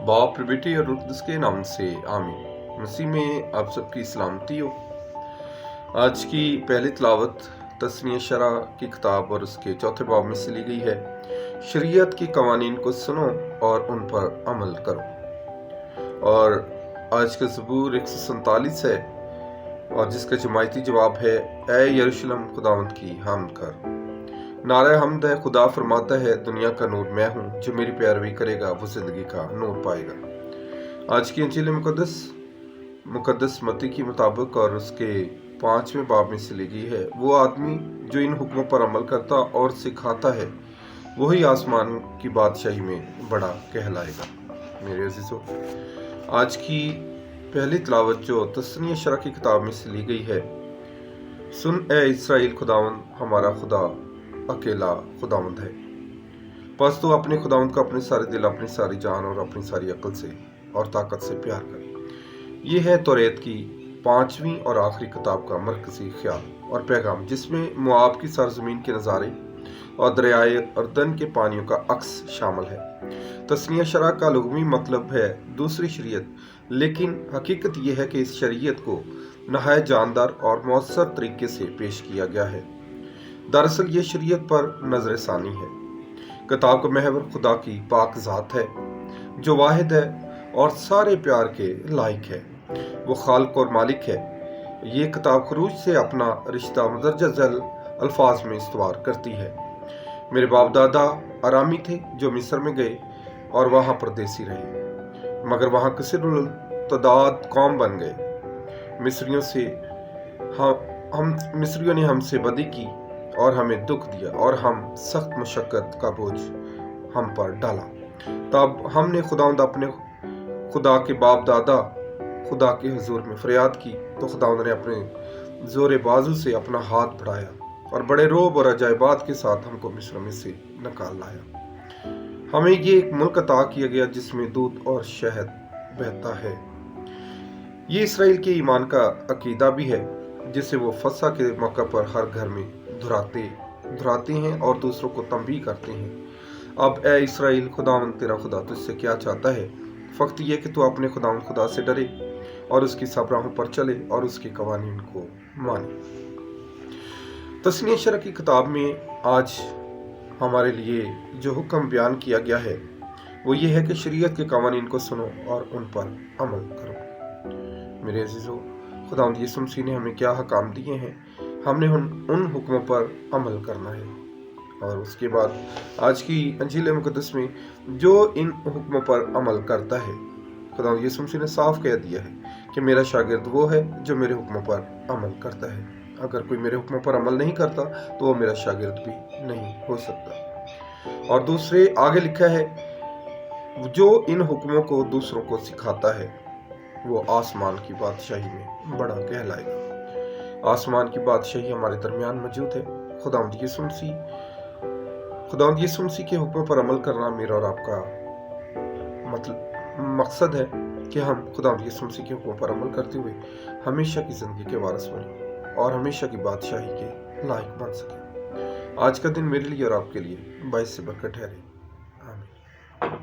बाप बेटी और रुकदस के नाम से आमीन। मसीह में आप सबकी सलामती हो। आज की पहली तिलावत तस्नीय शरा की किताब और उसके चौथे बाब में से ली गई है। शरीयत की कवानीन को सुनो और उन पर अमल करो। और आज का ज़बूर 147 है और जिसका जमायती जवाब है, ऐ यरूशलेम खुदावंद की हमद कर। नारा हमद है, खुदा फरमाता है, दुनिया का नूर मैं हूँ, जो मेरी पैरवी करेगा वो जिंदगी का नूर पाएगा। आज की इंजील मुकद्दस मत्ती के मुताबिक और उसके 5वें बाब में से ली गई है। वो आदमी जो इन हुक्मों पर अमल करता और सिखाता है, वही आसमान की बादशाही में बड़ा कहलाएगा। मेरे अजीजों, आज की पहली तिलावत जो तस्नीय शरा की किताब में से ली गई है, सुन ए इसराइल, खुदावंद हमारा खुदा अकेला खुदावंद है। बस तू अपने खुदावंद को अपने सारे दिल, अपनी सारी जान और अपनी सारी अक्ल से और ताकत से प्यार कर। ये है तौरेत की 5वीं और आखिरी किताब का मरकजी ख्याल और पैगाम, जिसमें मुआब की सरजमीन के नज़ारे और दरियाए अर्दन के पानियों का अक्स शामिल है। तस्नीय शरा का लुग़वी मतलब है दूसरी शरीयत, लेकिन हकीकत यह है कि इस शरीयत को नहायत जानदार और मौसर तरीके से पेश किया गया है। दरअसल ये शरीयत पर नजर सानी है। किताब का महवर खुदा की पाक ज़ात है, जो वाहिद है और सारे प्यार के लायक है। वो खालिक और मालिक है। ये किताब खरूज से अपना रिश्ता मदरजा झैल अल्फाज में इस्तवार करती है। मेरे बाप दादा आरामी थे जो मिस्र में गए और वहाँ परदेसी रहे, मगर वहाँ कसीरुल तदाद कौम बन गए। मिस्रियों ने हमसे बदी की और हमें दुख दिया और हम सख्त मशक्कत का बोझ हम पर डाला। तब हमने खुदावंद अपने खुदा के बाप दादा खुदा के हुजूर में फरियाद की, तो खुदावंद ने अपने जोरे बाजू से अपना हाथ बढ़ाया और बड़े रोब और अजायबात के साथ हमको मिस्र में से निकाल लाया। हमें ये एक मुल्क अता किया गया जिसमें दूध और शहद बहता है। ये इसराइल के ईमान का अकीदा भी है, जिसे वो फसा के मौका पर हर घर में धुराते हैं और दूसरों को तंबीह करते हैं। अब ए इसराइल, खुदावंद तेरा खुदा तुझसे क्या चाहता है? फक्त ये कि तू अपने खुदावंद खुदा से डरे और उसकी सब राहों पर चले और उसके कवानीन को माने। तस्नीय शरा की किताब में आज हमारे लिए जो हुक्म बयान किया गया है, वो ये है कि शरीयत के कवानीन को सुनो और उन पर अमल करो। मेरे अजीजों, खुदावंद यीशु मसीह ने हमें क्या हकाम दिए हैं, हमने उन हुक्मों पर अमल करना है। और उसके बाद आज की इंजील मुकद्दस में जो इन हुक्मों पर अमल करता है, खुदावंद यीशु मसीह ने साफ कह दिया है कि मेरा शागिर्द वो है जो मेरे हुक्मों पर अमल करता है। अगर कोई मेरे हुक्मों पर अमल नहीं करता तो वो मेरा शागिर्द भी नहीं हो सकता। और दूसरे आगे लिखा है, जो इन हुक्मों को दूसरों को सिखाता है वो आसमान की बादशाही में बड़ा कहलाएगा। आसमान की बादशाही हमारे दरमियान मौजूद है। खुदावंद यीशु मसीह के हुक्मों पर अमल करना मेरा और आपका मकसद है कि हम खुदावंद यीशु मसीह के हुक्मों पर अमल करते हुए हमेशा की जिंदगी के वारिस बने और हमेशा की बादशाही के लायक बन सके। आज का दिन मेरे लिए और आपके लिए बाइस से बरकत ठहरे। आमीन।